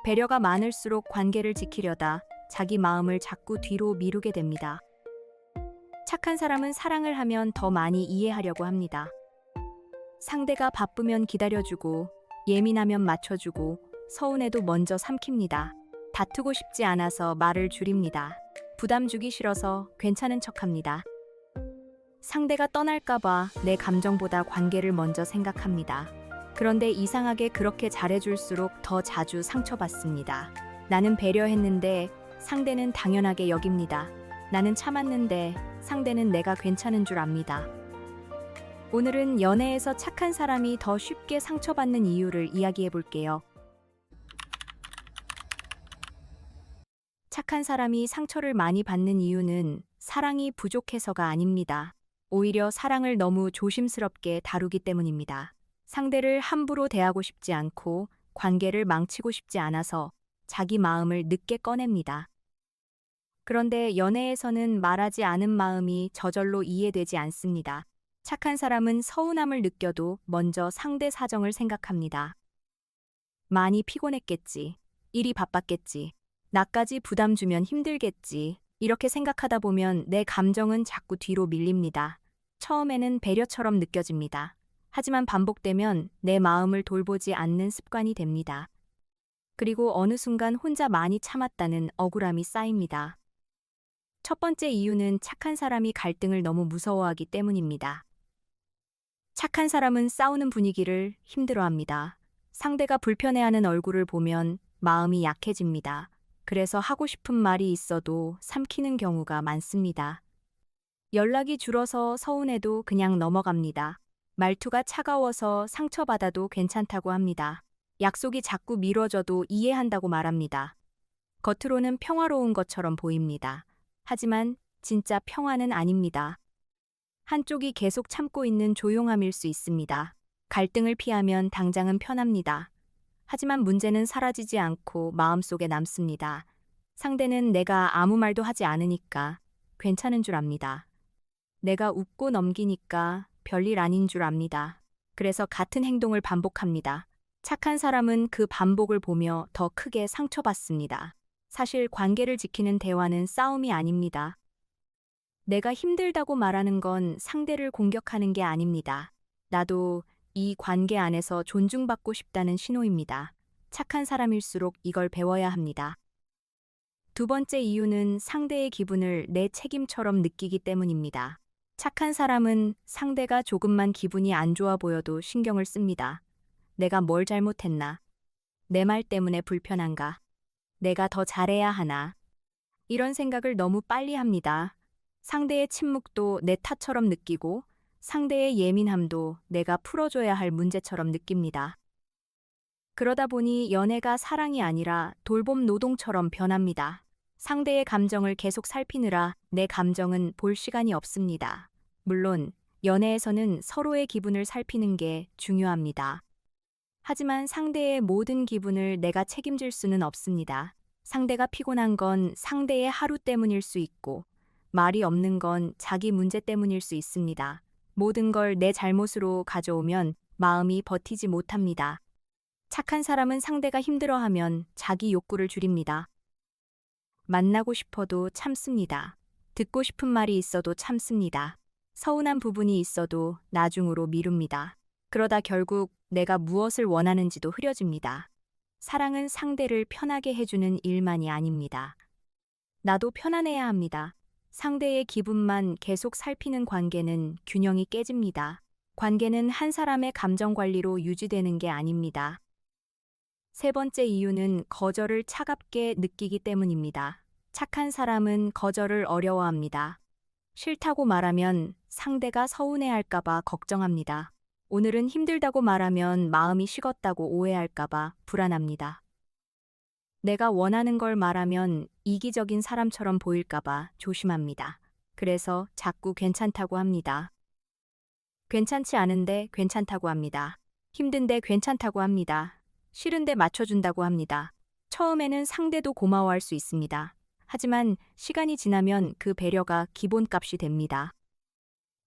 배려가 많을수록 관계를 지키려다 자기 마음을 자꾸 뒤로 미루게 됩니다. 착한 사람은 사랑을 하면 더 많이 이해하려고 합니다. 상대가 바쁘면 기다려주고, 예민하면 맞춰주고, 서운해도 먼저 삼킵니다. 다투고 싶지 않아서 말을 줄입니다. 부담 주기 싫어서 괜찮은 척합니다. 상대가 떠날까봐 내 감정보다 관계를 먼저 생각합니다. 그런데 이상하게 그렇게 잘해줄수록 더 자주 상처받습니다. 나는 배려했는데 상대는 당연하게 여깁니다. 나는 참았는데 상대는 내가 괜찮은 줄 압니다. 오늘은 연애에서 착한 사람이 더 쉽게 상처받는 이유를 이야기해 볼게요. 착한 사람이 상처를 많이 받는 이유는 사랑이 부족해서가 아닙니다. 오히려 사랑을 너무 조심스럽게 다루기 때문입니다. 상대를 함부로 대하고 싶지 않고 관계를 망치고 싶지 않아서 자기 마음을 늦게 꺼냅니다. 그런데 연애에서는 말하지 않은 마음이 저절로 이해되지 않습니다. 착한 사람은 서운함을 느껴도 먼저 상대 사정을 생각합니다. 많이 피곤했겠지. 일이 바빴겠지. 나까지 부담 주면 힘들겠지. 이렇게 생각하다 보면 내 감정은 자꾸 뒤로 밀립니다. 처음에는 배려처럼 느껴집니다. 하지만 반복되면 내 마음을 돌보지 않는 습관이 됩니다. 그리고 어느 순간 혼자 많이 참았다는 억울함이 쌓입니다. 첫 번째 이유는 착한 사람이 갈등을 너무 무서워하기 때문입니다. 착한 사람은 싸우는 분위기를 힘들어합니다. 상대가 불편해하는 얼굴을 보면 마음이 약해집니다. 그래서 하고 싶은 말이 있어도 삼키는 경우가 많습니다. 연락이 줄어서 서운해도 그냥 넘어갑니다. 말투가 차가워서 상처받아도 괜찮다고 합니다. 약속이 자꾸 미뤄져도 이해한다고 말합니다. 겉으로는 평화로운 것처럼 보입니다. 하지만 진짜 평화는 아닙니다. 한쪽이 계속 참고 있는 조용함일 수 있습니다. 갈등을 피하면 당장은 편합니다. 하지만 문제는 사라지지 않고 마음속에 남습니다. 상대는 내가 아무 말도 하지 않으니까 괜찮은 줄 압니다. 내가 웃고 넘기니까 별일 아닌 줄 압니다. 그래서 같은 행동을 반복합니다. 착한 사람은 그 반복을 보며 더 크게 상처받습니다. 사실 관계를 지키는 대화는 싸움이 아닙니다. 내가 힘들다고 말하는 건 상대를 공격하는 게 아닙니다. 나도 이 관계 안에서 존중받고 싶다는 신호입니다. 착한 사람일수록 이걸 배워야 합니다. 두 번째 이유는 상대의 기분을 내 책임처럼 느끼기 때문입니다. 착한 사람은 상대가 조금만 기분이 안 좋아 보여도 신경을 씁니다. 내가 뭘 잘못했나? 내 말 때문에 불편한가? 내가 더 잘해야 하나? 이런 생각을 너무 빨리 합니다. 상대의 침묵도 내 탓처럼 느끼고 상대의 예민함도 내가 풀어줘야 할 문제처럼 느낍니다. 그러다 보니 연애가 사랑이 아니라 돌봄 노동처럼 변합니다. 상대의 감정을 계속 살피느라 내 감정은 볼 시간이 없습니다. 물론 연애에서는 서로의 기분을 살피는 게 중요합니다. 하지만 상대의 모든 기분을 내가 책임질 수는 없습니다. 상대가 피곤한 건 상대의 하루 때문일 수 있고 말이 없는 건 자기 문제 때문일 수 있습니다. 모든 걸 내 잘못으로 가져오면 마음이 버티지 못합니다. 착한 사람은 상대가 힘들어하면 자기 욕구를 줄입니다. 만나고 싶어도 참습니다. 듣고 싶은 말이 있어도 참습니다. 서운한 부분이 있어도 나중으로 미룹니다. 그러다 결국 내가 무엇을 원하는지도 흐려집니다. 사랑은 상대를 편하게 해주는 일만이 아닙니다. 나도 편안해야 합니다. 상대의 기분만 계속 살피는 관계는 균형이 깨집니다. 관계는 한 사람의 감정 관리로 유지되는 게 아닙니다. 세 번째 이유는 거절을 차갑게 느끼기 때문입니다. 착한 사람은 거절을 어려워합니다. 싫다고 말하면 상대가 서운해할까봐 걱정합니다. 오늘은 힘들다고 말하면 마음이 식었다고 오해할까봐 불안합니다. 내가 원하는 걸 말하면 이기적인 사람처럼 보일까봐 조심합니다. 그래서 자꾸 괜찮다고 합니다. 괜찮지 않은데 괜찮다고 합니다. 힘든데 괜찮다고 합니다. 싫은데 맞춰준다고 합니다. 처음에는 상대도 고마워할 수 있습니다. 하지만 시간이 지나면 그 배려가 기본값이 됩니다.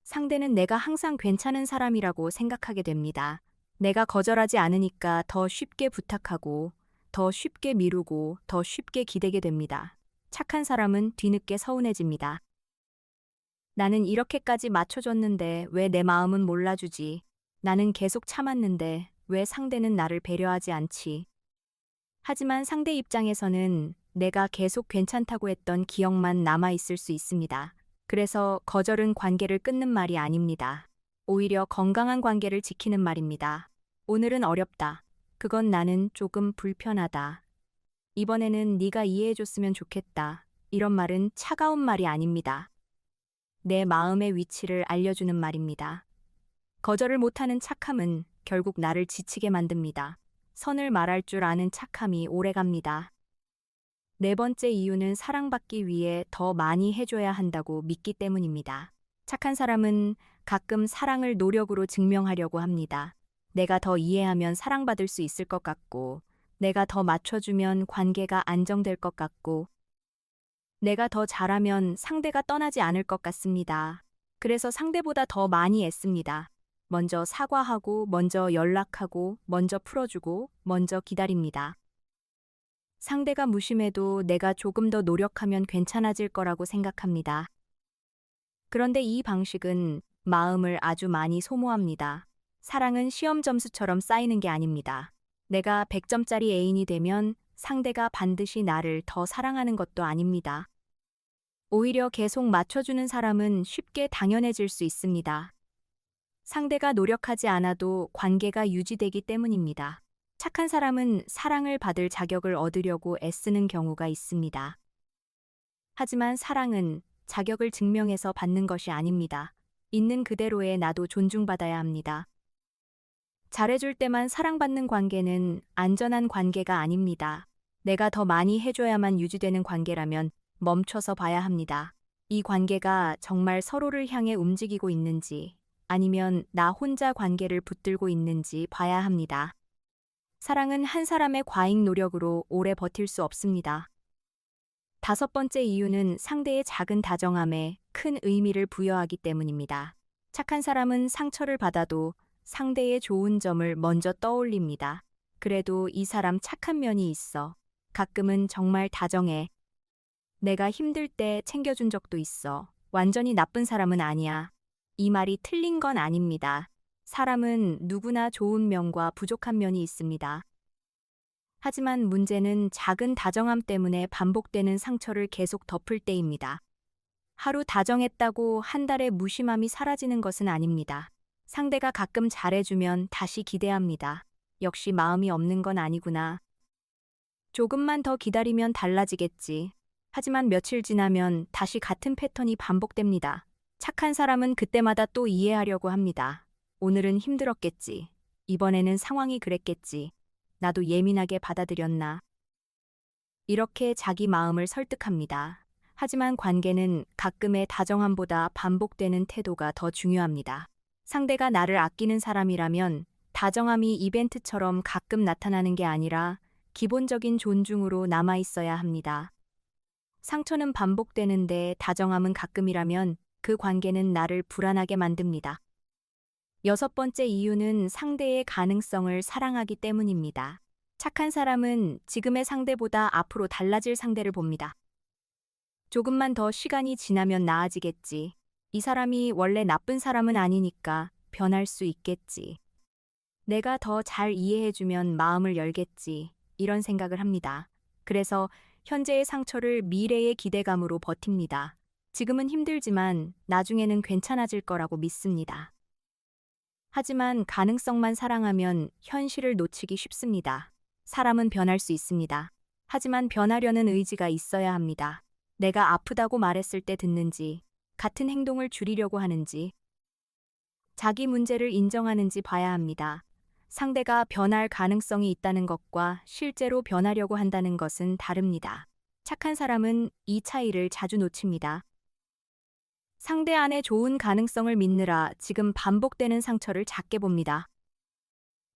상대는 내가 항상 괜찮은 사람이라고 생각하게 됩니다. 내가 거절하지 않으니까 더 쉽게 부탁하고 더 쉽게 미루고 더 쉽게 기대게 됩니다. 착한 사람은 뒤늦게 서운해집니다. 나는 이렇게까지 맞춰줬는데 왜 내 마음은 몰라주지? 나는 계속 참았는데 왜 상대는 나를 배려하지 않지? 하지만 상대 입장에서는 내가 계속 괜찮다고 했던 기억만 남아있을 수 있습니다. 그래서 거절은 관계를 끊는 말이 아닙니다. 오히려 건강한 관계를 지키는 말입니다. 오늘은 어렵다. 그건 나는 조금 불편하다. 이번에는 네가 이해해줬으면 좋겠다. 이런 말은 차가운 말이 아닙니다. 내 마음의 위치를 알려주는 말입니다. 거절을 못하는 착함은 결국 나를 지치게 만듭니다. 선을 말할 줄 아는 착함이 오래갑니다. 네 번째 이유는 사랑받기 위해 더 많이 해줘야 한다고 믿기 때문입니다. 착한 사람은 가끔 사랑을 노력으로 증명하려고 합니다. 내가 더 이해하면 사랑받을 수 있을 것 같고, 내가 더 맞춰주면 관계가 안정될 것 같고, 내가 더 잘하면 상대가 떠나지 않을 것 같습니다. 그래서 상대보다 더 많이 애씁니다. 먼저 사과하고, 먼저 연락하고, 먼저 풀어주고, 먼저 기다립니다. 상대가 무심해도 내가 조금 더 노력하면 괜찮아질 거라고 생각합니다. 그런데 이 방식은 마음을 아주 많이 소모합니다. 사랑은 시험 점수처럼 쌓이는 게 아닙니다. 내가 100점짜리 애인이 되면 상대가 반드시 나를 더 사랑하는 것도 아닙니다. 오히려 계속 맞춰주는 사람은 쉽게 당연해질 수 있습니다. 상대가 노력하지 않아도 관계가 유지되기 때문입니다. 착한 사람은 사랑을 받을 자격을 얻으려고 애쓰는 경우가 있습니다. 하지만 사랑은 자격을 증명해서 받는 것이 아닙니다. 있는 그대로의 나도 존중받아야 합니다. 잘해줄 때만 사랑받는 관계는 안전한 관계가 아닙니다. 내가 더 많이 해줘야만 유지되는 관계라면 멈춰서 봐야 합니다. 이 관계가 정말 서로를 향해 움직이고 있는지, 아니면 나 혼자 관계를 붙들고 있는지 봐야 합니다. 사랑은 한 사람의 과잉 노력으로 오래 버틸 수 없습니다. 다섯 번째 이유는 상대의 작은 다정함에 큰 의미를 부여하기 때문입니다. 착한 사람은 상처를 받아도 상대의 좋은 점을 먼저 떠올립니다. 그래도 이 사람 착한 면이 있어. 가끔은 정말 다정해. 내가 힘들 때 챙겨준 적도 있어. 완전히 나쁜 사람은 아니야. 이 말이 틀린 건 아닙니다. 사람은 누구나 좋은 면과 부족한 면이 있습니다. 하지만 문제는 작은 다정함 때문에 반복되는 상처를 계속 덮을 때입니다. 하루 다정했다고 한 달의 무심함이 사라지는 것은 아닙니다. 상대가 가끔 잘해주면 다시 기대합니다. 역시 마음이 없는 건 아니구나. 조금만 더 기다리면 달라지겠지. 하지만 며칠 지나면 다시 같은 패턴이 반복됩니다. 착한 사람은 그때마다 또 이해하려고 합니다. 오늘은 힘들었겠지. 이번에는 상황이 그랬겠지. 나도 예민하게 받아들였나. 이렇게 자기 마음을 설득합니다. 하지만 관계는 가끔의 다정함보다 반복되는 태도가 더 중요합니다. 상대가 나를 아끼는 사람이라면 다정함이 이벤트처럼 가끔 나타나는 게 아니라 기본적인 존중으로 남아 있어야 합니다. 상처는 반복되는데 다정함은 가끔이라면 그 관계는 나를 불안하게 만듭니다. 여섯 번째 이유는 상대의 가능성을 사랑하기 때문입니다. 착한 사람은 지금의 상대보다 앞으로 달라질 상대를 봅니다. 조금만 더 시간이 지나면 나아지겠지. 이 사람이 원래 나쁜 사람은 아니니까 변할 수 있겠지. 내가 더 잘 이해해주면 마음을 열겠지. 이런 생각을 합니다. 그래서 현재의 상처를 미래의 기대감으로 버팁니다. 지금은 힘들지만 나중에는 괜찮아질 거라고 믿습니다. 하지만 가능성만 사랑하면 현실을 놓치기 쉽습니다. 사람은 변할 수 있습니다. 하지만 변하려는 의지가 있어야 합니다. 내가 아프다고 말했을 때 듣는지, 같은 행동을 줄이려고 하는지, 자기 문제를 인정하는지 봐야 합니다. 상대가 변할 가능성이 있다는 것과 실제로 변하려고 한다는 것은 다릅니다. 착한 사람은 이 차이를 자주 놓칩니다. 상대 안에 좋은 가능성을 믿느라 지금 반복되는 상처를 작게 봅니다.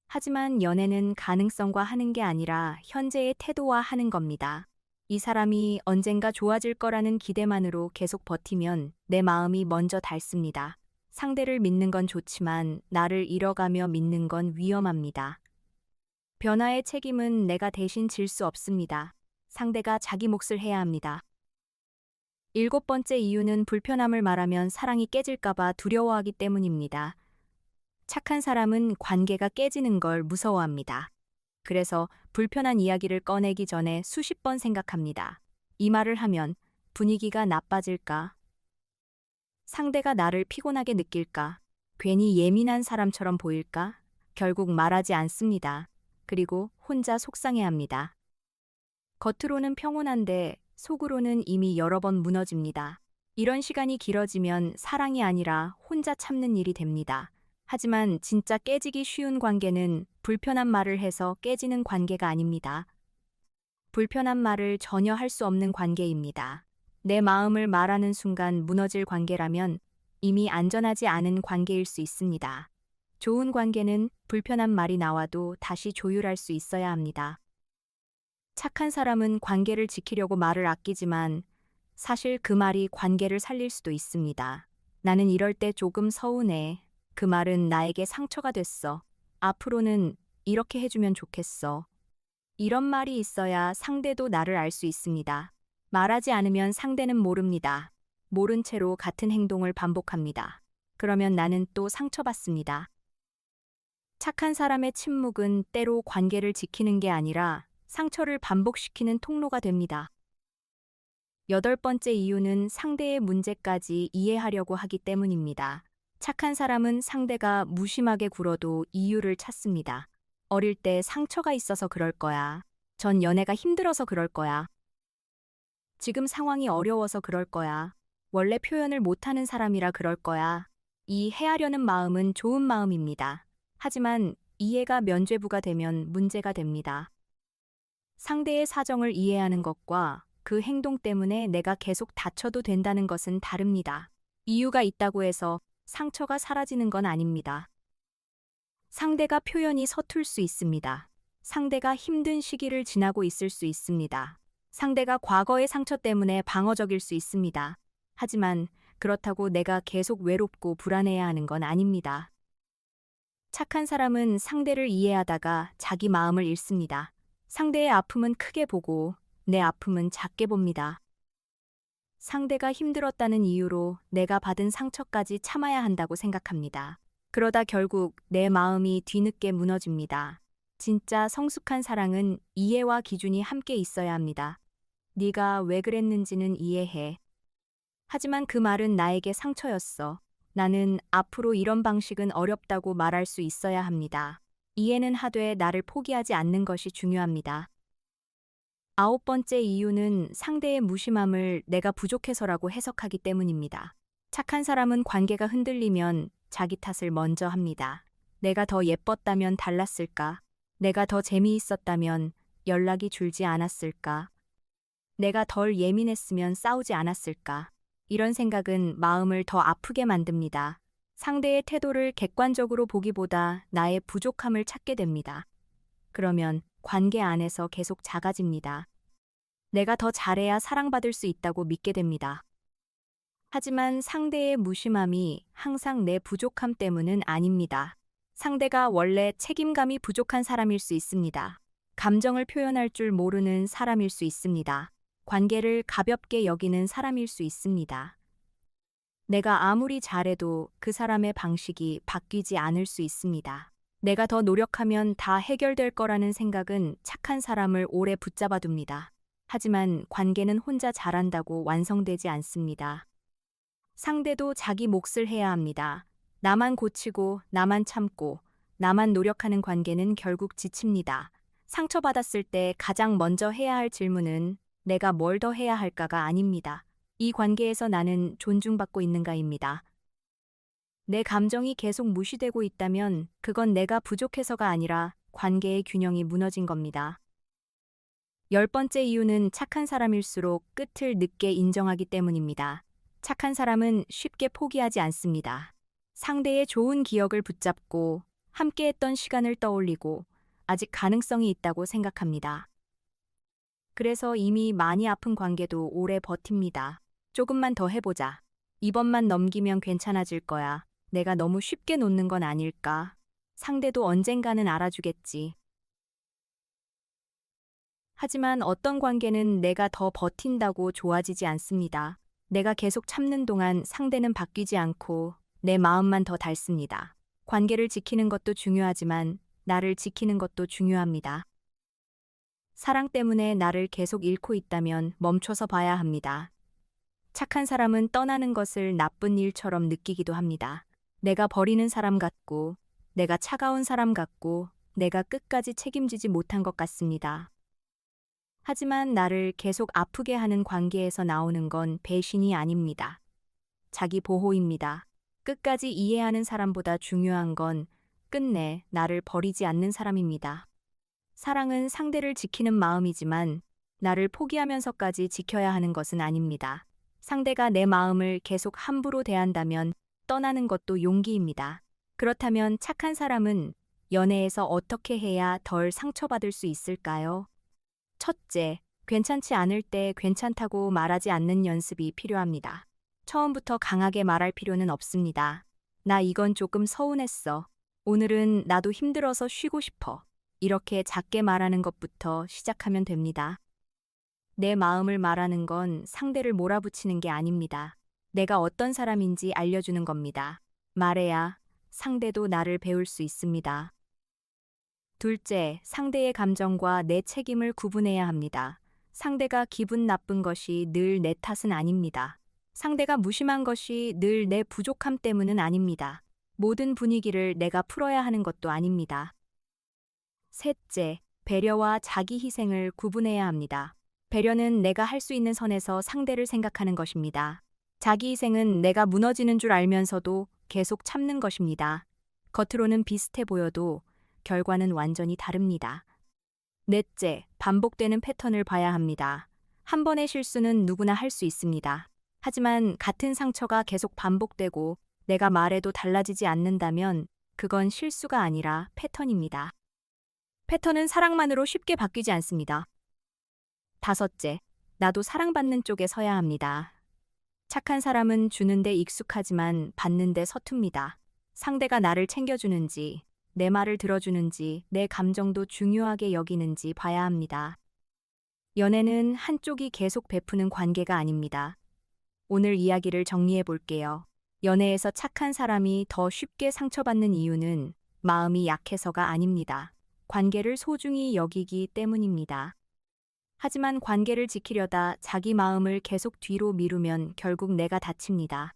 하지만 연애는 가능성과 하는 게 아니라 현재의 태도와 하는 겁니다. 이 사람이 언젠가 좋아질 거라는 기대만으로 계속 버티면 내 마음이 먼저 닳습니다. 상대를 믿는 건 좋지만 나를 잃어가며 믿는 건 위험합니다. 변화의 책임은 내가 대신 질 수 없습니다. 상대가 자기 몫을 해야 합니다. 일곱 번째 이유는 불편함을 말하면 사랑이 깨질까봐 두려워하기 때문입니다. 착한 사람은 관계가 깨지는 걸 무서워합니다. 그래서 불편한 이야기를 꺼내기 전에 수십 번 생각합니다. 이 말을 하면 분위기가 나빠질까? 상대가 나를 피곤하게 느낄까? 괜히 예민한 사람처럼 보일까? 결국 말하지 않습니다. 그리고 혼자 속상해합니다. 겉으로는 평온한데 속으로는 이미 여러 번 무너집니다. 이런 시간이 길어지면 사랑이 아니라 혼자 참는 일이 됩니다. 하지만 진짜 깨지기 쉬운 관계는 불편한 말을 해서 깨지는 관계가 아닙니다. 불편한 말을 전혀 할 수 없는 관계입니다. 내 마음을 말하는 순간 무너질 관계라면 이미 안전하지 않은 관계일 수 있습니다. 좋은 관계는 불편한 말이 나와도 다시 조율할 수 있어야 합니다. 착한 사람은 관계를 지키려고 말을 아끼지만 사실 그 말이 관계를 살릴 수도 있습니다. 나는 이럴 때 조금 서운해. 그 말은 나에게 상처가 됐어. 앞으로는 이렇게 해주면 좋겠어. 이런 말이 있어야 상대도 나를 알 수 있습니다. 말하지 않으면 상대는 모릅니다. 모른 채로 같은 행동을 반복합니다. 그러면 나는 또 상처받습니다. 착한 사람의 침묵은 때로 관계를 지키는 게 아니라 상처를 반복시키는 통로가 됩니다. 여덟 번째 이유는 상대의 문제까지 이해하려고 하기 때문입니다. 착한 사람은 상대가 무심하게 굴어도 이유를 찾습니다. 어릴 때 상처가 있어서 그럴 거야. 전 연애가 힘들어서 그럴 거야. 지금 상황이 어려워서 그럴 거야. 원래 표현을 못하는 사람이라 그럴 거야. 이 헤아려는 마음은 좋은 마음입니다. 하지만 이해가 면죄부가 되면 문제가 됩니다. 상대의 사정을 이해하는 것과 그 행동 때문에 내가 계속 다쳐도 된다는 것은 다릅니다. 이유가 있다고 해서 상처가 사라지는 건 아닙니다. 상대가 표현이 서툴 수 있습니다. 상대가 힘든 시기를 지나고 있을 수 있습니다. 상대가 과거의 상처 때문에 방어적일 수 있습니다. 하지만 그렇다고 내가 계속 외롭고 불안해야 하는 건 아닙니다. 착한 사람은 상대를 이해하다가 자기 마음을 잃습니다. 상대의 아픔은 크게 보고 내 아픔은 작게 봅니다. 상대가 힘들었다는 이유로 내가 받은 상처까지 참아야 한다고 생각합니다. 그러다 결국 내 마음이 뒤늦게 무너집니다. 진짜 성숙한 사랑은 이해와 기준이 함께 있어야 합니다. 네가 왜 그랬는지는 이해해. 하지만 그 말은 나에게 상처였어. 나는 앞으로 이런 방식은 어렵다고 말할 수 있어야 합니다. 이해는 하되 나를 포기하지 않는 것이 중요합니다. 아홉 번째 이유는 상대의 무심함을 내가 부족해서라고 해석하기 때문입니다. 착한 사람은 관계가 흔들리면 자기 탓을 먼저 합니다. 내가 더 예뻤다면 달랐을까? 내가 더 재미있었다면 연락이 줄지 않았을까? 내가 덜 예민했으면 싸우지 않았을까? 이런 생각은 마음을 더 아프게 만듭니다. 상대의 태도를 객관적으로 보기보다 나의 부족함을 찾게 됩니다. 그러면 관계 안에서 계속 작아집니다. 내가 더 잘해야 사랑받을 수 있다고 믿게 됩니다. 하지만 상대의 무심함이 항상 내 부족함 때문은 아닙니다. 상대가 원래 책임감이 부족한 사람일 수 있습니다. 감정을 표현할 줄 모르는 사람일 수 있습니다. 관계를 가볍게 여기는 사람일 수 있습니다. 내가 아무리 잘해도 그 사람의 방식이 바뀌지 않을 수 있습니다. 내가 더 노력하면 다 해결될 거라는 생각은 착한 사람을 오래 붙잡아 둡니다. 하지만 관계는 혼자 잘한다고 완성되지 않습니다. 상대도 자기 몫을 해야 합니다. 나만 고치고, 나만 참고, 나만 노력하는 관계는 결국 지칩니다. 상처받았을 때 가장 먼저 해야 할 질문은 내가 뭘 더 해야 할까가 아닙니다. 이 관계에서 나는 존중받고 있는가입니다. 내 감정이 계속 무시되고 있다면 그건 내가 부족해서가 아니라 관계의 균형이 무너진 겁니다. 열 번째 이유는 착한 사람일수록 끝을 늦게 인정하기 때문입니다. 착한 사람은 쉽게 포기하지 않습니다. 상대의 좋은 기억을 붙잡고 함께했던 시간을 떠올리고 아직 가능성이 있다고 생각합니다. 그래서 이미 많이 아픈 관계도 오래 버팁니다. 조금만 더 해보자. 이번만 넘기면 괜찮아질 거야. 내가 너무 쉽게 놓는 건 아닐까? 상대도 언젠가는 알아주겠지. 하지만 어떤 관계는 내가 더 버틴다고 좋아지지 않습니다. 내가 계속 참는 동안 상대는 바뀌지 않고 내 마음만 더 닳습니다. 관계를 지키는 것도 중요하지만 나를 지키는 것도 중요합니다. 사랑 때문에 나를 계속 잃고 있다면 멈춰서 봐야 합니다. 착한 사람은 떠나는 것을 나쁜 일처럼 느끼기도 합니다. 내가 버리는 사람 같고, 내가 차가운 사람 같고, 내가 끝까지 책임지지 못한 것 같습니다. 하지만 나를 계속 아프게 하는 관계에서 나오는 건 배신이 아닙니다. 자기 보호입니다. 끝까지 이해하는 사람보다 중요한 건 끝내 나를 버리지 않는 사람입니다. 사랑은 상대를 지키는 마음이지만 나를 포기하면서까지 지켜야 하는 것은 아닙니다. 상대가 내 마음을 계속 함부로 대한다면 떠나는 것도 용기입니다. 그렇다면 착한 사람은 연애에서 어떻게 해야 덜 상처받을 수 있을까요? 첫째, 괜찮지 않을 때 괜찮다고 말하지 않는 연습이 필요합니다. 처음부터 강하게 말할 필요는 없습니다. 나 이건 조금 서운했어. 오늘은 나도 힘들어서 쉬고 싶어. 이렇게 작게 말하는 것부터 시작하면 됩니다. 내 마음을 말하는 건 상대를 몰아붙이는 게 아닙니다. 내가 어떤 사람인지 알려주는 겁니다. 말해야 상대도 나를 배울 수 있습니다. 둘째, 상대의 감정과 내 책임을 구분해야 합니다. 상대가 기분 나쁜 것이 늘 내 탓은 아닙니다. 상대가 무심한 것이 늘 내 부족함 때문은 아닙니다. 모든 분위기를 내가 풀어야 하는 것도 아닙니다. 셋째, 배려와 자기 희생을 구분해야 합니다. 배려는 내가 할 수 있는 선에서 상대를 생각하는 것입니다. 자기 희생은 내가 무너지는 줄 알면서도 계속 참는 것입니다. 겉으로는 비슷해 보여도 결과는 완전히 다릅니다. 넷째, 반복되는 패턴을 봐야 합니다. 한 번의 실수는 누구나 할 수 있습니다. 하지만 같은 상처가 계속 반복되고 내가 말해도 달라지지 않는다면 그건 실수가 아니라 패턴입니다. 패턴은 사랑만으로 쉽게 바뀌지 않습니다. 다섯째, 나도 사랑받는 쪽에 서야 합니다. 착한 사람은 주는데 익숙하지만 받는데 서툽니다. 상대가 나를 챙겨주는지, 내 말을 들어주는지, 내 감정도 중요하게 여기는지 봐야 합니다. 연애는 한쪽이 계속 베푸는 관계가 아닙니다. 오늘 이야기를 정리해 볼게요. 연애에서 착한 사람이 더 쉽게 상처받는 이유는 마음이 약해서가 아닙니다. 관계를 소중히 여기기 때문입니다. 하지만 관계를 지키려다 자기 마음을 계속 뒤로 미루면 결국 내가 다칩니다.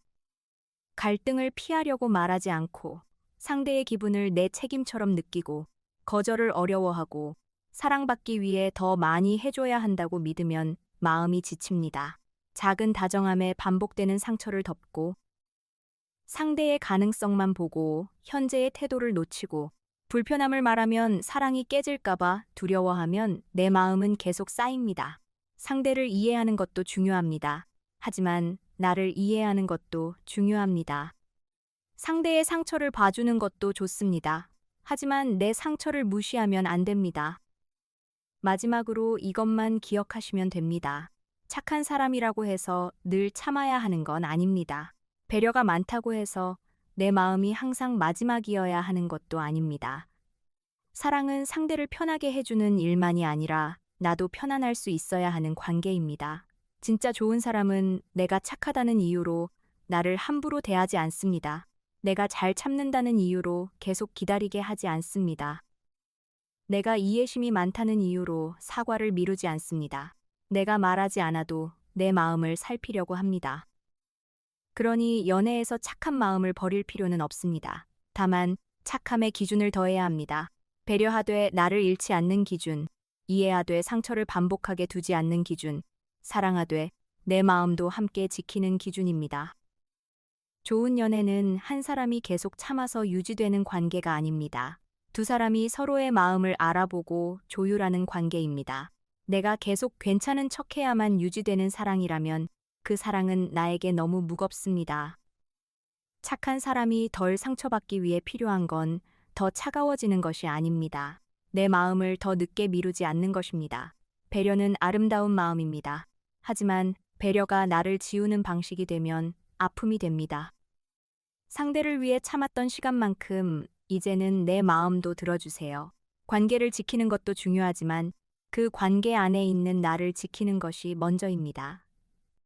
갈등을 피하려고 말하지 않고 상대의 기분을 내 책임처럼 느끼고 거절을 어려워하고 사랑받기 위해 더 많이 해줘야 한다고 믿으면 마음이 지칩니다. 작은 다정함에 반복되는 상처를 덮고 상대의 가능성만 보고 현재의 태도를 놓치고 불편함을 말하면 사랑이 깨질까봐 두려워하면 내 마음은 계속 쌓입니다. 상대를 이해하는 것도 중요합니다. 하지만 나를 이해하는 것도 중요합니다. 상대의 상처를 봐주는 것도 좋습니다. 하지만 내 상처를 무시하면 안 됩니다. 마지막으로 이것만 기억하시면 됩니다. 착한 사람이라고 해서 늘 참아야 하는 건 아닙니다. 배려가 많다고 해서 내 마음이 항상 마지막이어야 하는 것도 아닙니다. 사랑은 상대를 편하게 해주는 일만이 아니라 나도 편안할 수 있어야 하는 관계입니다. 진짜 좋은 사람은 내가 착하다는 이유로 나를 함부로 대하지 않습니다. 내가 잘 참는다는 이유로 계속 기다리게 하지 않습니다. 내가 이해심이 많다는 이유로 사과를 미루지 않습니다. 내가 말하지 않아도 내 마음을 살피려고 합니다. 그러니 연애에서 착한 마음을 버릴 필요는 없습니다. 다만 착함의 기준을 더해야 합니다. 배려하되 나를 잃지 않는 기준, 이해하되 상처를 반복하게 두지 않는 기준, 사랑하되 내 마음도 함께 지키는 기준입니다. 좋은 연애는 한 사람이 계속 참아서 유지되는 관계가 아닙니다. 두 사람이 서로의 마음을 알아보고 조율하는 관계입니다. 내가 계속 괜찮은 척해야만 유지되는 사랑이라면 그 사랑은 나에게 너무 무겁습니다. 착한 사람이 덜 상처받기 위해 필요한 건 더 차가워지는 것이 아닙니다. 내 마음을 더 늦게 미루지 않는 것입니다. 배려는 아름다운 마음입니다. 하지만 배려가 나를 지우는 방식이 되면 아픔이 됩니다. 상대를 위해 참았던 시간만큼 이제는 내 마음도 들어주세요. 관계를 지키는 것도 중요하지만 그 관계 안에 있는 나를 지키는 것이 먼저입니다.